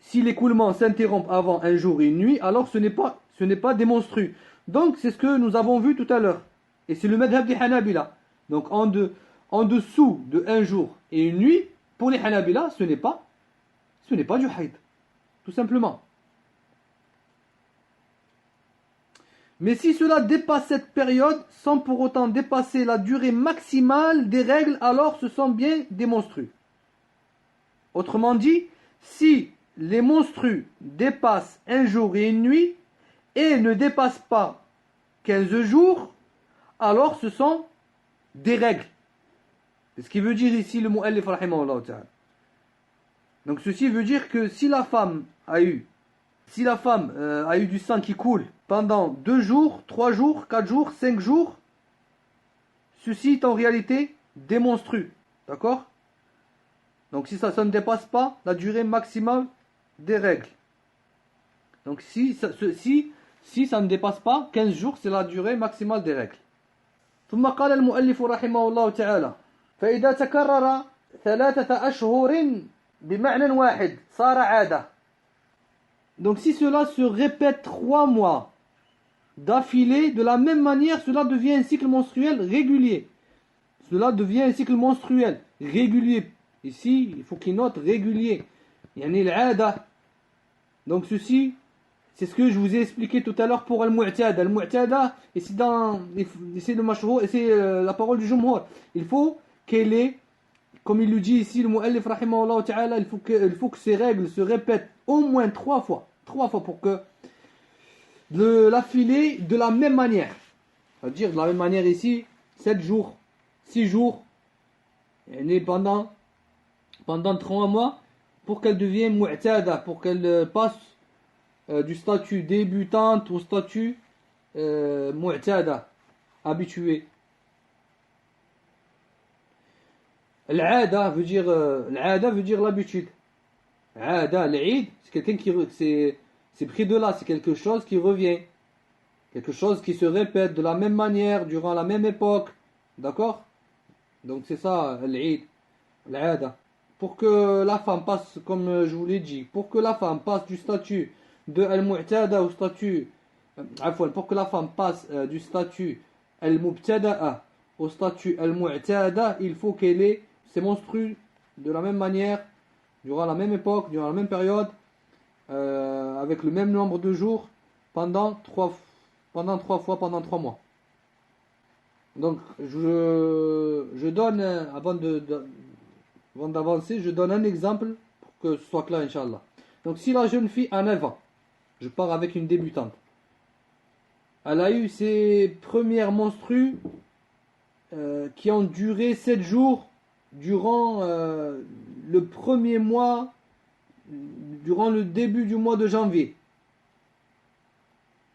Si l'écoulement s'interrompt avant un jour et une nuit, alors ce n'est pas des menstrues. Donc c'est ce que nous avons vu tout à l'heure. Et c'est le madhab des Hanabila. Donc en dessous de un jour et une nuit, pour les Hanabila, ce n'est pas du haïd. Tout simplement. Mais si cela dépasse cette période, sans pour autant dépasser la durée maximale des règles, alors ce sont bien des menstrues. Autrement dit, si les menstrues dépassent un jour et une nuit, et ne dépassent pas 15 jours, alors ce sont des règles. C'est ce qui veut dire ici le mu'allif rahimahullah ta'ala. Donc ceci veut dire que si la femme a eu du sang qui coule pendant 2 jours, 3 jours, 4 jours, 5 jours, ceci est en réalité des menstrues. D'accord? Donc si ça ne dépasse pas la durée maximale des règles. Donc si ça ne dépasse pas 15 jours, c'est la durée maximale des règles. ثم قال المؤلف رحمه الله تعالى فإذا تكرر 3 أشهر بمعنى واحد صار عادة. Donc si cela se répète 3 mois d'affilée, de la même manière, cela devient un cycle menstruel régulier. Ici, il faut qu'il note régulier. يعني العادة. Donc ceci, c'est ce que je vous ai expliqué tout à l'heure pour al-mu'tada. Al-mu'tada, et c'est le mashhur, et c'est la parole du Jumhur. Il faut qu'elle ait, comme il le dit ici, le mu'allif rahimahullah ta'ala, il faut que ces règles se répètent au moins 3 fois. 3 fois pour que l'affiler de la même manière. C'est-à-dire de la même manière ici, 7 jours, 6 jours, et pendant 3 mois, pour qu'elle devienne mu'tada, pour qu'elle passe du statut débutante au statut mu'tada, habitué. L'ada veut dire l'habitude. L'ada, l'Eid, c'est quelqu'un c'est pris de là, c'est quelque chose qui revient. Quelque chose qui se répète de la même manière, durant la même époque. D'accord? Donc c'est ça, l'Eid, l'ada. Pour que la femme passe, comme je vous l'ai dit, pour que la femme passe du statut de al-mu'tada au statut, pour que la femme passe du statut al-mubtada'a au statut al-mu'tada, il faut qu'elle ait ses menstrues de la même manière, durant la même époque, durant la même période, avec le même nombre de jours, pendant 3 fois, pendant 3 mois. Donc, je donne, avant d'avancer, je donne un exemple pour que ce soit clair, Inch'Allah. Donc, si la jeune fille a 9 ans, je pars avec une débutante, elle a eu ses premières menstrues qui ont duré 7 jours durant le premier mois, durant le début du mois de janvier.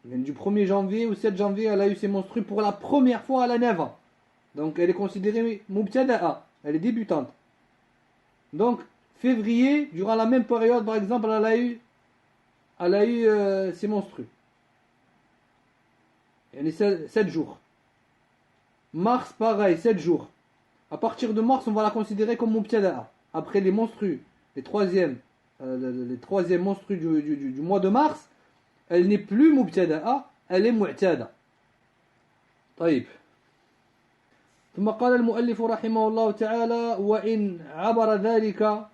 Du 1er janvier au 7 janvier, elle a eu ses menstrues pour la première fois à la 9 ans. Donc elle est considérée mubtada'a, elle est débutante. Donc février, durant la même période, par exemple, elle a eu ses menstrues. Elle est 7 jours. Mars, pareil, 7 jours. À partir de mars, on va la considérer comme mubtada'a. Après les menstrues, les 3e les troisièmes menstrues du mois de mars, elle n'est plus mubtada'a, elle est mu'tada. طيب. ثم قال المؤلف رحمه الله تعالى وإن عبر ذلك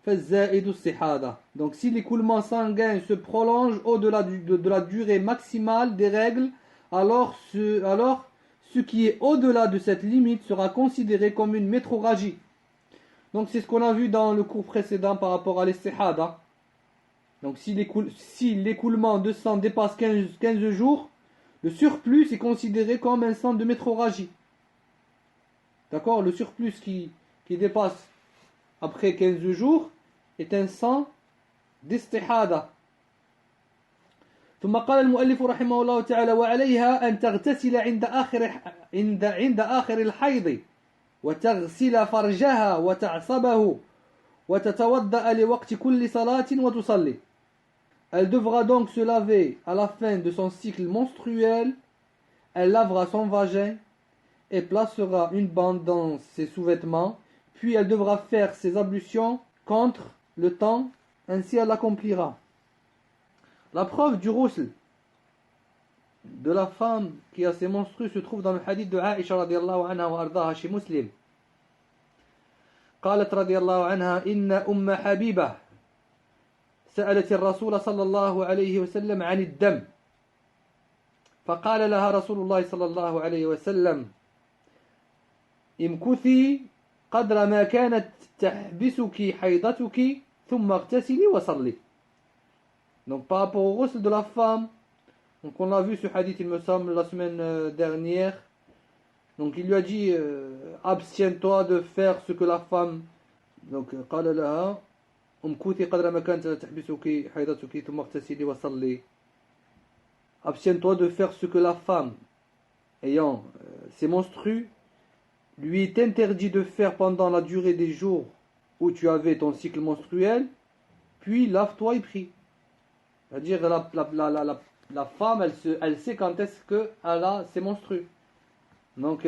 فالزائد استحاضة. Donc si l'écoulement sanguin se prolonge au-delà de la durée maximale des règles, alors ce qui est au-delà de cette limite sera considéré comme une métrorragie. Donc c'est ce qu'on a vu dans le cours précédent par rapport à l'istihada. Donc si l'écoulement de sang dépasse 15 jours, le surplus est considéré comme un sang de métrorragie. D'accord? Le surplus qui dépasse après 15 jours est un sang d'istihada. ثم قال المؤلف رحمه الله تعالى وعليها أن تغتسل عند آخر الحيض وتغسل فرجها وتعصبه وتتوضأ لوقت كل صلاة وتصلي. Elle devra donc se laver à la fin de son cycle menstruel, elle lavera son vagin et placera une bande dans ses sous-vêtements, puis elle devra faire ses ablutions contre le temps, ainsi elle l'accomplira. La preuve du ghusl de la femme qui a ses menstrues se trouve dans le hadith de Aïcha radiallahu anha wa ardaha chez Muslim. قالت رضي الله عنها إن أم حبيبة سألت الرسول صلى الله عليه وسلم عن الدم فقال لها رسول الله صلى الله عليه وسلم امكثي قدر ما كانت تحبسك حيضتك ثم اغتسلي وصلي. Donc par rapport au ghusl de la femme, donc on a vu ce hadith il me semble la semaine dernière. Donc il lui a dit abstiens-toi de faire ce que la femme, donc قال لها امكثي قدر ما كانت تحبسك حيضتك ثم اغتسلي وصلي. Abstiens-toi de faire ce que la femme ayant ses menstrues lui est interdit de faire pendant la durée des jours où tu avais ton cycle menstruel, puis lave-toi et prie. C'est-à-dire la femme, elle sait quand est-ce qu'elle a ses menstrues. Donc,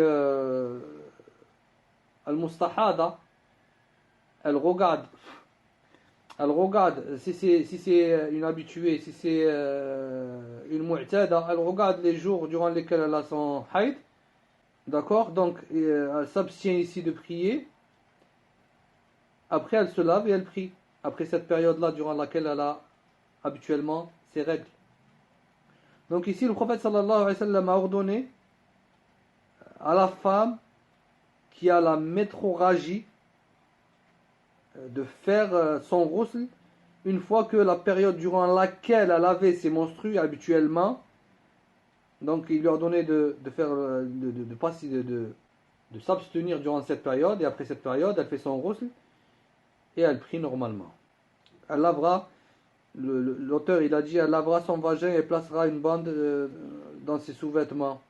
al-mustahada, elle regarde si c'est une habituée, si c'est une mu'tada, elle regarde les jours durant lesquels elle a son haïd. D'accord? Donc, elle s'abstient ici de prier. Après, elle se lave et elle prie. Après cette période-là, durant laquelle elle a habituellement ses règles. Donc ici, le prophète sallallahu alayhi wa sallam a ordonné à la femme qui a la métrorragie de faire son ghusl une fois que la période durant laquelle elle avait ses menstrues habituellement. Donc il lui a ordonné de s'abstenir durant cette période, et après cette période, elle fait son ghusl et elle prie normalement. Elle lavera, l'auteur il a dit, elle lavera son vagin et placera une bande dans ses sous-vêtements.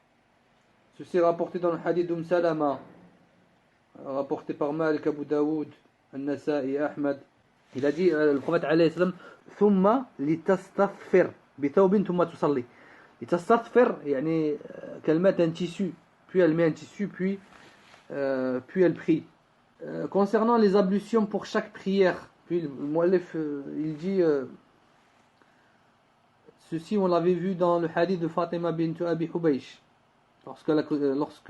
Ceci est rapporté dans le hadith d'Umm Salama, rapporté par Malik, Abu Daoud, An-Nasa'i, Ahmad. Il a dit, le prophète alayhi salam, ثم لتستغفر بثوب ثم تصلي. لتستغفر يعني qu'elle mette un tissu, puis elle met un tissu, puis elle prie. Concernant les ablutions pour chaque prière, puis le muallif il dit ceci on l'avait vu dans le hadith de Fatima bint Abi Hubaysh lorsque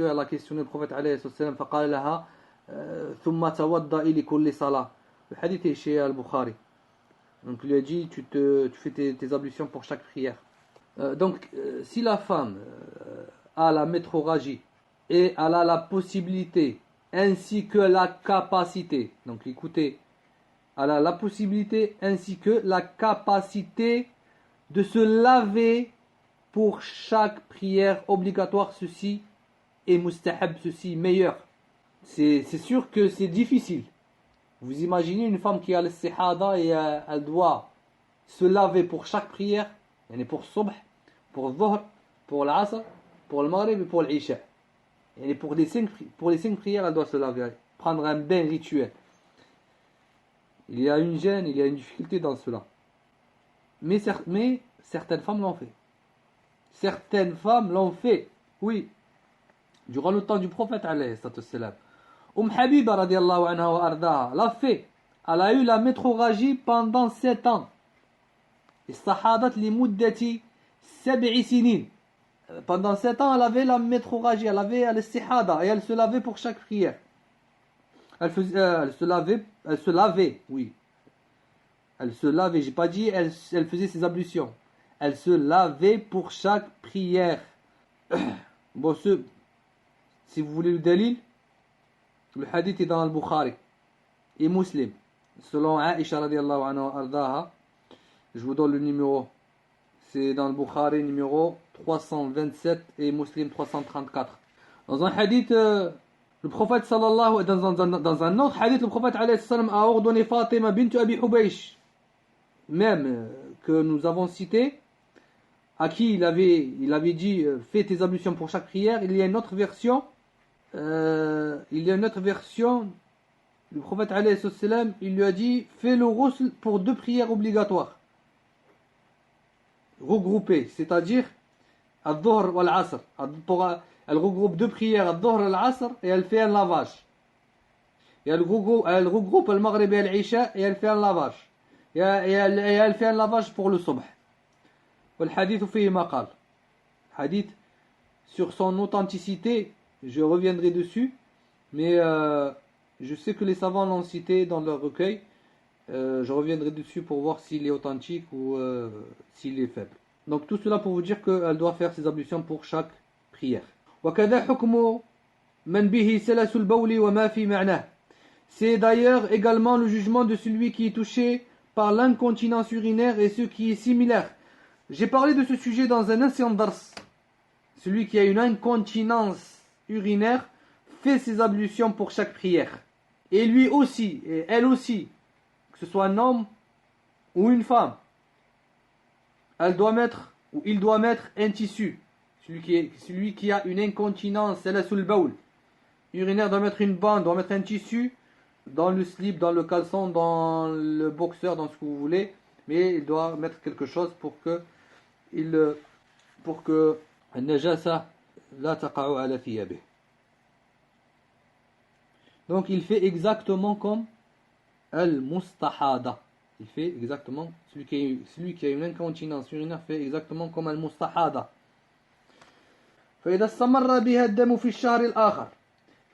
elle a questionné le prophète alayhi salam فقال لها ثم توضئي لكل صلاة. Le hadith est chez Al-Bukhari. Donc il lui a dit tu fais tes ablutions pour chaque prière. Donc si la femme a la métrorragie et elle a la possibilité ainsi que la capacité, donc écoutez, elle a la possibilité ainsi que la capacité de se laver pour chaque prière obligatoire, ceci est mustahab, ceci meilleur. C'est sûr que c'est difficile. Vous imaginez une femme qui a le sihada et elle doit se laver pour chaque prière, pour subh, pour dhuhr, pour l'asr, pour le maghrib et pour l'isha. Pour les 5 prières, elle doit se laver, prendre un bain rituel. Il y a une gêne, il y a une difficulté dans cela. Mais certaines femmes l'ont fait. Certaines femmes l'ont fait, oui. Durant le temps du prophète, alayhi salatu wassalam. Habiba radiallahu anha wa ardaha l'a fait elle a eu la métrorragie pendant 7 ans. استحاضت لمدة 7 سنين. Pendant 7 ans, elle avait la métrorragie, elle avait l'istihada, et elle se lavait pour chaque prière. Elle se lavait, oui. Elle se lavait, j'ai pas dit elle faisait ses ablutions. Elle se lavait pour chaque prière. Bon, si vous voulez le dalil, le hadith est dans le Bukhari et Muslim. Selon Aisha radiallahu anha ardaha, je vous donne le numéro. C'est dans le Bukhari numéro 327 et Muslim 334. Dans un hadith, le prophète sallallahu dans un autre hadith, le prophète alayhi salam a ordonné Fatima bint Abi Hubaysh, même que nous avons cité, à qui il avait dit fais tes ablutions pour chaque prière. Il y a une autre version, le prophète alayhi salam, il lui a dit fais le ghusl pour 2 prières obligatoires regroupées, c'est-à-dire al-dhuhr ou al-asr. Elle regroupe 2 prières, al-dhuhr et al-asr, et elle fait un lavage. Et elle regroupe al-maghrib et al-isha, et elle fait un lavage. Et elle fait un lavage pour le subh. والحديث فيه مقال. Hadith, sur son authenticité, je reviendrai dessus, mais je sais que les savants l'ont cité dans leur recueil. Je reviendrai dessus pour voir s'il est authentique ou s'il est faible. Donc tout cela pour vous dire qu'elle doit faire ses ablutions pour chaque prière. وكذا حكم من به سلس البول وما في معناه. C'est d'ailleurs également le jugement de celui qui est touché par l'incontinence urinaire et ce qui est similaire. J'ai parlé de ce sujet dans un ancien dars. Celui qui a une incontinence urinaire fait ses ablutions pour chaque prière. Et lui aussi, et elle aussi, que ce soit un homme ou une femme, il doit mettre un tissu. Celui qui a une incontinence, c'est la sul baoul. Urinaire doit mettre une bande, doit mettre un tissu dans le slip, dans le caleçon, dans le boxeur, dans ce que vous voulez. Mais il doit mettre quelque chose pour que النجاسة لا تقع على ثيابه. Donc il fait exactement comme al-mustahada. Il fait exactement, celui qui a une incontinence urinaire fait exactement comme al-mustahada. فإذا استمر بها الدم في الشهر الآخر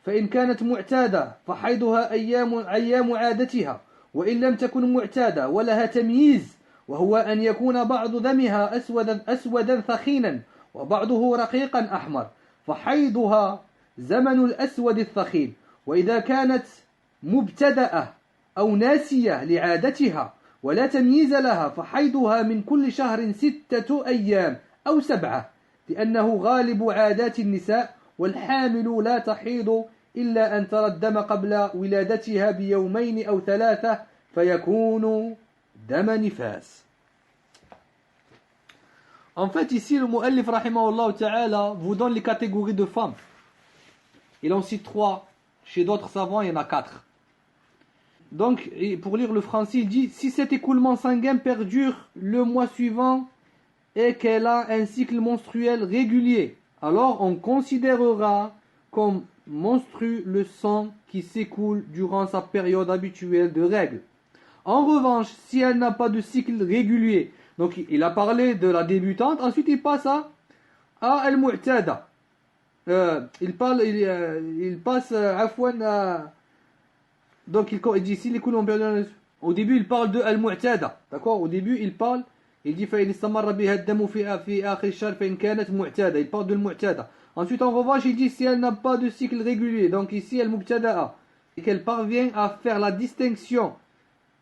فإن كانت معتادة فحيضها أيام عادتها وإن لم تكن معتادة ولها تمييز وهو أن يكون بعض دمها أسودا ثخينا وبعضه رقيقا أحمر فحيضها زمن الأسود الثخين. وإذا كانت مبتدأة أو ناسية لعادتها ولا تمييز لها فحيضها من كل شهر 6 أيام أو 7 لأنه غالب عادات النساء والحامل لا تحيض إلا أن ترى الدم قبل ولادتها بيومين أو 3 فيكون دم نفاس. En fait, ici, le mu'allif rahimahullah ta'ala vous donne les catégories de femmes. Il en cite 3. Chez d'autres savants, il y en a 4. Donc, pour lire le français, il dit si cet écoulement sanguin perdure le mois suivant et qu'elle a un cycle menstruel régulier, alors on considérera comme menstru le sang qui s'écoule durant sa période habituelle de règles. En revanche, si elle n'a pas de cycle régulier, donc il a parlé de la débutante, ensuite il passe à al-mu'tada. Il passe donc il dit si les coulons perdent, au début il parle de al-mu'tada, d'accord, au début il dit فإن استمر بها الدم في آخر الشهر فإن كانت معتادة, il parle de al-mu'tada. Ensuite en revanche il dit si elle n'a pas de cycle régulier, donc ici al-mubtada'a, et qu'elle parvient à faire la distinction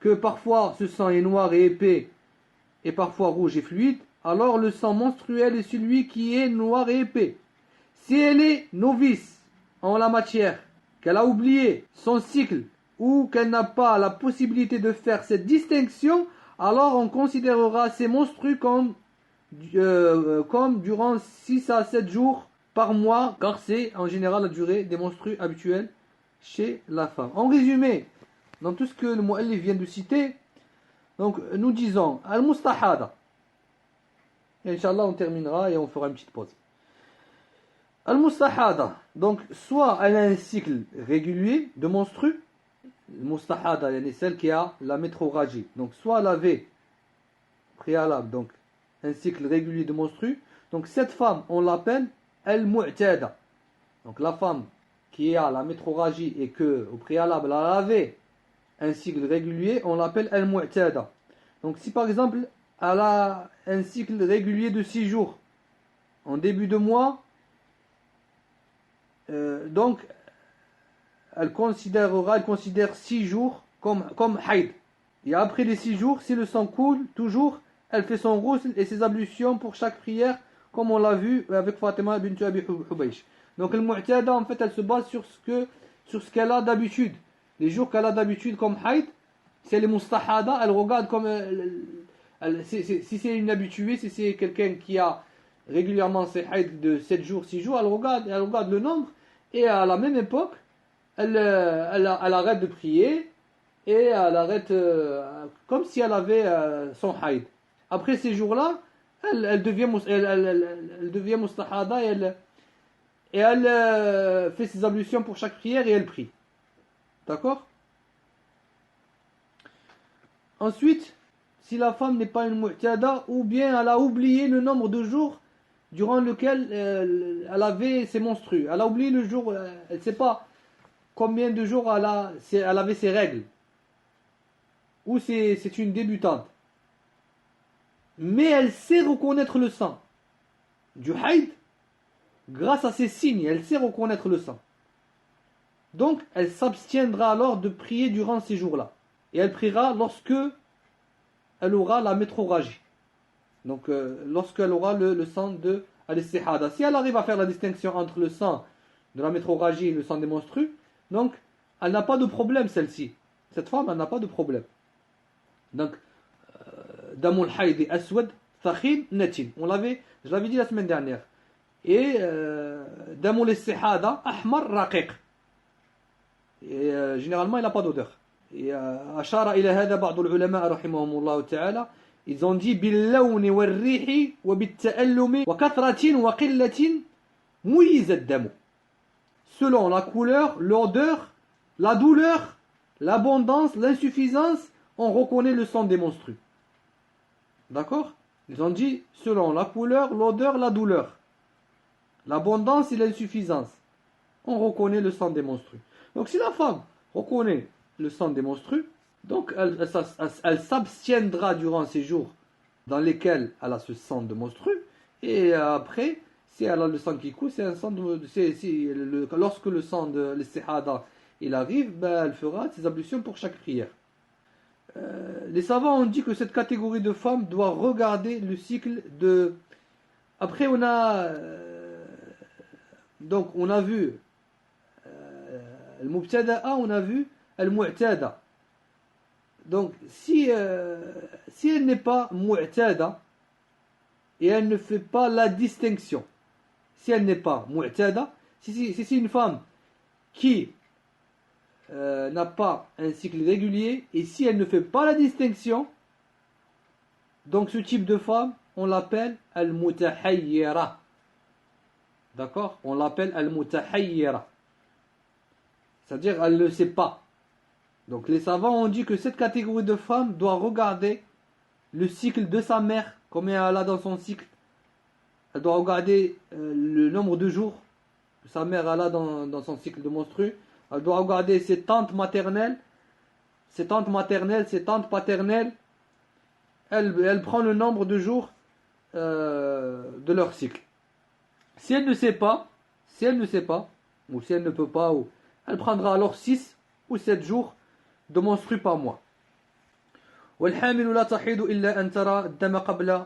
que parfois ce sang est noir et épais et parfois rouge et fluide, alors le sang menstruel est celui qui est noir et épais. Si elle est novice en la matière, qu'elle a oublié son cycle ou qu'elle n'a pas la possibilité de faire cette distinction, alors on considérera ces menstrues comme durant 6 à 7 jours par mois, car c'est en général la durée des menstrues habituelles chez la femme. En résumé, dans tout ce que le mu'allif vient de citer, donc nous disons al-mustahada. Inch'Allah on terminera et on fera une petite pause. Al-mustahada, donc soit elle a un cycle régulier de menstrues, Mustahada, celle qui a la métrorragie. Donc soit laver préalable, donc un cycle régulier de menstrues. Donc cette femme, on l'appelle al-mu'tada. Donc la femme qui a la métrorragie et que au préalable elle a lavé un cycle régulier, on l'appelle al-mu'tada. Donc si par exemple elle a un cycle régulier de 6 jours en début de mois, donc elle considère 6 jours comme haïd. Et après les 6 jours, si le sang coule toujours, elle fait son ghusl et ses ablutions pour chaque prière, comme on l'a vu avec Fatima bint Abi Hubaysh. Donc le mu'tada, en fait, elle se base sur ce qu'elle a d'habitude. Les jours qu'elle a d'habitude comme haïd, si elle est mustahada, elle regarde comme si c'est une habituée, si c'est quelqu'un qui a régulièrement ses haïd de 7 jours, 6 jours, elle regarde le nombre, et à la même époque, elle arrête de prier et elle arrête comme si elle avait son haïd. Après ces jours-là, elle devient mustahada et elle fait ses ablutions pour chaque prière et elle prie. D'accord? Ensuite, si la femme n'est pas une mu'tada ou bien elle a oublié le nombre de jours durant lequel elle avait ses menstrues. Elle a oublié le jour, elle ne sait pas combien de jours elle avait ses règles. Ou c'est une débutante. Mais elle sait reconnaître le sang. Du haïd, grâce à ces signes, elle sait reconnaître le sang. Donc, elle s'abstiendra alors de prier durant ces jours-là. Et elle priera lorsque elle aura la métrorragie. Donc, lorsqu'elle aura le sang de al-istihada. Si elle arrive à faire la distinction entre le sang de la métrorragie et le sang des menstrues, donc, elle n'a pas de problème, celle-ci. Cette femme, elle n'a pas de problème. Donc, damul haïd aswad thakhin natin. Je l'avais dit la semaine dernière. Et damul istihada ahmar raqiq. Et généralement, il n'a pas d'odeur. Et ashara ila hada ba'd al-ulama rahimahumullah ta'ala. Ils ont dit bil-lawni wal-rihi wa bit-ta'allumi wa kathratin wa qillatin muyiz ad-damu. Selon la couleur, l'odeur, la douleur, l'abondance, l'insuffisance, on reconnaît le sang des menstrues. D'accord? Ils ont dit selon la couleur, l'odeur, la douleur, l'abondance et l'insuffisance, on reconnaît le sang des menstrues. Donc si la femme reconnaît le sang des menstrues, donc elle s'abstiendra durant ces jours dans lesquels elle a ce sang de menstrues, et après, si elle a le sang qui coule, c'est un sang lorsque le sang de l'istihada il arrive, ben, elle fera ses ablutions pour chaque prière. Les savants ont dit que cette catégorie de femmes doit regarder le cycle de... Après on a donc on a vu al-mubtada'a, on a vu al-mu'tada. Donc si elle n'est pas mu'tada et elle ne fait pas la distinction, si elle n'est pas mu'tada, si c'est une femme qui n'a pas un cycle régulier, et si elle ne fait pas la distinction, donc ce type de femme, on l'appelle al-mutahayyira. D'accord? On l'appelle al-mutahayyira. C'est-à-dire, elle ne le sait pas. Donc les savants ont dit que cette catégorie de femme doit regarder le cycle de sa mère, combien elle a dans son cycle. Elle doit regarder le nombre de jours que sa mère elle a dans son cycle de menstrues. Elle doit regarder ses tantes maternelles, ses tantes paternelles. Elle prend le nombre de jours de leur cycle. Si elle ne sait pas, ou si elle ne peut pas, elle prendra alors 6 ou 7 jours de menstrues par mois. والحامل لا تحيض إلا أن ترى الدم قبل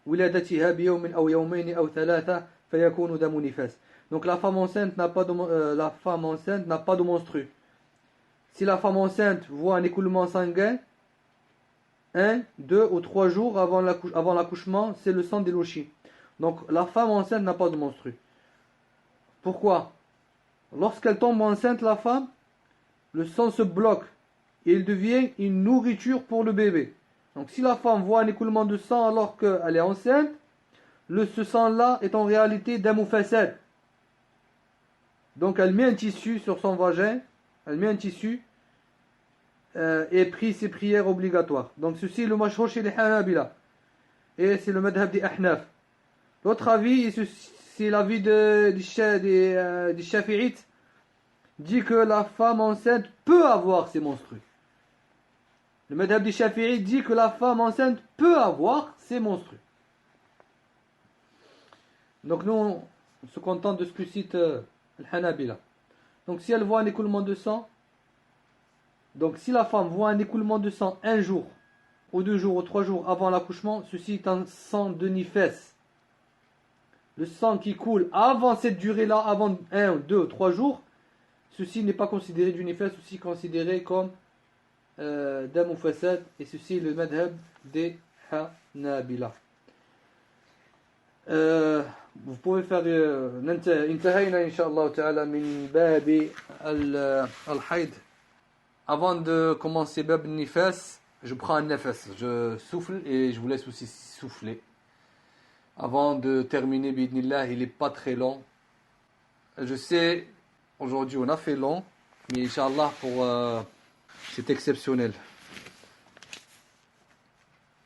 ولادتها بيوم أو يومين أو ثلاثة فيكون دم نفاس. Donc la femme enceinte n'a pas de menstrues. Si la femme enceinte voit un écoulement sanguin 1, 2 ou 3 jours avant l'accouchement, c'est le sang d'Eloshi. Donc la femme enceinte n'a pas de menstrues. Pourquoi? Lorsqu'elle tombe enceinte, la femme, le sang se bloque et il devient une nourriture pour le bébé. Donc si la femme voit un écoulement de sang alors qu'elle est enceinte, ce sang-là est en réalité d'un mufassad. Donc elle met un tissu sur son vagin, elle met un tissu ait pris ses prières obligatoires. Donc ceci le mashhur chez les Hanabila. Et c'est le madhab des Ahnaf. L'autre avis, c'est l'avis des Shafi'ites, dit que la femme enceinte peut avoir ses menstrues. Le madhab des Shafi'ites dit que la femme enceinte peut avoir ses menstrues. Donc nous, on se contente de ce que cite le Hanabila. Donc si elle voit un écoulement de sang, donc si la femme voit un écoulement de sang un jour, ou 2 jours, ou 3 jours avant l'accouchement, ceci est un sang de nifès. Le sang qui coule avant cette durée-là, avant 1, 2, 3 jours, ceci n'est pas considéré du nifès, ceci est considéré comme dam ou fasad, et ceci est le madhab des Hanabila. Vous pouvez faire انتهينا إن شاء الله تعالى من باب الحيض. Avant de commencer bab nifas, je prends un nefas, je souffle et je vous laisse aussi souffler. Avant de terminer, bidnillah, il n'est pas très long. Je sais, aujourd'hui on a fait long, mais Inch'Allah, c'est exceptionnel.